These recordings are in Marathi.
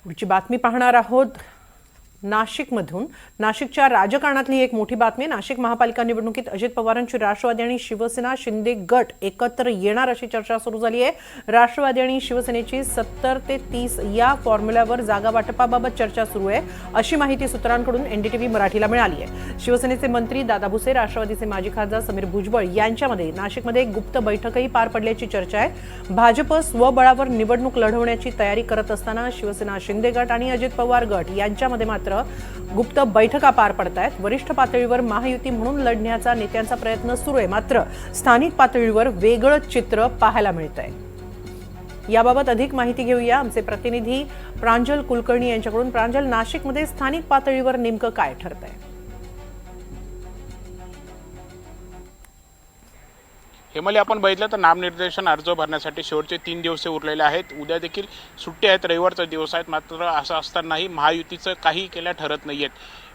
पुढची बातमी पाहणार आहोत नाशिकमधून। नाशिकच्या राजकारणातली एक मोठी बातमी। नाशिक महापालिका निवडणुकीत अजित पवारांची राष्ट्रवादी आणि शिवसेना शिंदे गट एकत्र येणार अशी चर्चा सुरू झाली आहे। राष्ट्रवादी आणि शिवसेनेची 70 ते 30 या फॉर्म्युल्यावर जागा वाटपाबाबत चर्चा सुरू आहे अशी माहिती सूत्रांकडून एनडीटीव्ही मराठीला मिळाली आहे। शिवसेनेचे मंत्री दादा भुसे, राष्ट्रवादीचे माजी खासदार समीर भुजबळ यांच्यामध्ये नाशिकमध्ये एक गुप्त बैठकही पार पडल्याची चर्चा आहे। भाजप स्वबळावर निवडणूक लढवण्याची तयारी करत असताना शिवसेना शिंदे गट आणि अजित पवार गट यांच्यामध्ये मात्र गुप्त बैठका पार पडतायत। वरिष्ठ पातळीवर महायुती म्हणून लढण्याचा नेत्यांचा प्रयत्न सुरू आहे, मात्र स्थानिक पातळीवर वेगळं चित्र पाहायला मिळतंय। याबाबत अधिक माहिती घेऊया आमचे प्रतिनिधी प्रांजल कुलकर्णी यांच्याकडून। प्रांजल, नाशिकमध्ये स्थानिक पातळीवर नेमकं काय ठरतंय? हेमली, आपण बघितलं तर नामनिर्देशन अर्ज भरण्यासाठी शेवटचे 3 दिवस उरलेले आहेत। उद्या देखील सुट्टी आहेत, रविवारचा दिवस आहेत। मात्र असं असतानाही महायुतीचं काही केल्या ठरत नाहीयेत।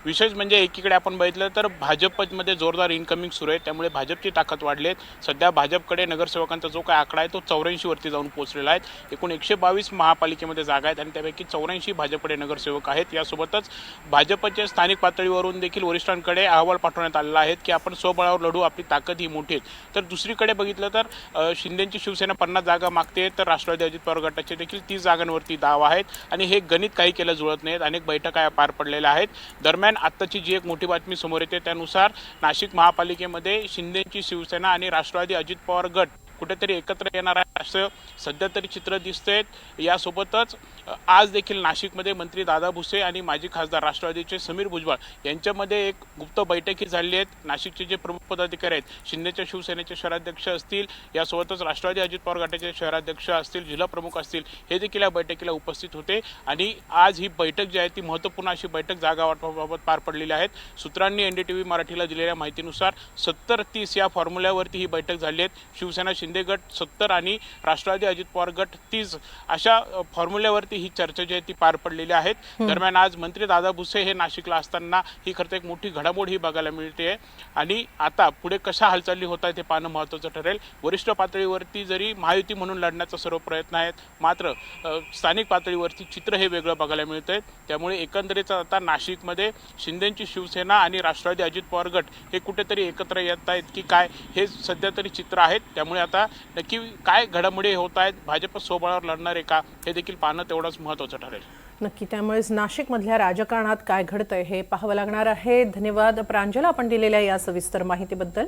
विशेष म्हणजे एकीकडे आपण बघितलं तर भाजपमध्ये जोरदार इनकमिंग सुरू आहे, त्यामुळे भाजपची ताकद वाढली आहे। सध्या भाजपकडे नगरसेवकांचा जो काय आकडा आहे तो 84 वरती जाऊन पोहोचलेला आहे। एकूण 122 महापालिकेमध्ये जागा आहेत आणि त्यापैकी 84 भाजपकडे नगरसेवक आहेत। यासोबतच भाजपच्या स्थानिक पातळीवरून देखील वरिष्ठांकडे अहवाल पाठवण्यात आलेला आहे की आपण स्वबळावर लढू, आपली ताकद ही मोठी आहे। तर दुसरीकडे बघितलं तर शिंदेची शिवसेना 50 जागा मागते, तर राष्ट्रवादी अजित पवार गटाचे देखील 30 जागांवरती दाव आहेत आणि हे गणित काही केलं जुळत नाहीत। अनेक बैठका पार पडलेल्या आहेत। दरम्यान आत्ताची जी एक मोठी बातमी समोर येते त्यानुसार नाशिक महापालिकेमध्ये शिंदेची शिवसेना आणि राष्ट्रवादी अजित पवार गट कुठेतरी एकत्र येणार आहे असं सध्या तरी चित्र दिसतंय। यासोबतच आज देखील नाशिकमध्ये मंत्री दादा भुसे आणि माजी खासदार राष्ट्रवादीचे समीर भुजबळ यांच्यामध्ये एक गुप्त बैठकी झाली आहे। नाशिकचे जे प्रमुख पदाधिकारी आहेत, शिंदेच्या शिवसेनेचे शहराध्यक्ष असतील, यासोबतच राष्ट्रवादी अजित पवार गटाचे शहराध्यक्ष असतील, जिल्हा प्रमुख असतील, हे देखील या बैठकीला उपस्थित होते आणि आज ही बैठक जी आहे ती महत्त्वपूर्ण अशी बैठक जागा वाटपाबाबत पार पडलेली आहेत। सूत्रांनी एनडीटीव्ही मराठीला दिलेल्या माहितीनुसार 70-30 या फॉर्म्युल्यावरती ही बैठक झाली आहे। शिवसेना शिंदे गट 70 आणि राष्ट्रवादी अजित पवार गट 30 अशा फॉर्म्युल्यावरती ही चर्चा जी आहे ती पार पडलेली आहेत। दरम्यान आज मंत्री दादा भुसे हे नाशिकला असताना ही खरंतर एक मोठी घडामोड ही बघायला मिळते आणि आता पुढे कशा हालचाली होत आहेत हे पाहणं महत्त्वाचं ठरेल। वरिष्ठ पातळीवरती जरी महायुती म्हणून लढण्याचा सर्व प्रयत्न आहेत, मात्र स्थानिक पातळीवरती चित्र हे वेगळं बघायला मिळतंय। त्यामुळे एकंदरीत आता नाशिकमध्ये शिंदेची शिवसेना आणि राष्ट्रवादी अजित पवार गट हे कुठेतरी एकत्र येत आहेत की काय, हे सध्या तरी चित्र आहेत। त्यामुळे आता नक्की काय घडामोडी होत आहेत, भाजप स्वबळावर लढणार आहे का, हे देखील पाहणं तेवढंच महत्त्वाचं ठरेल। नक्की, त्यामुळेच नाशिकमधल्या राजकारणात काय घडतंय हे पाहावं लागणार आहे। धन्यवाद प्रांजल, आपण दिलेल्या या सविस्तर माहितीबद्दल।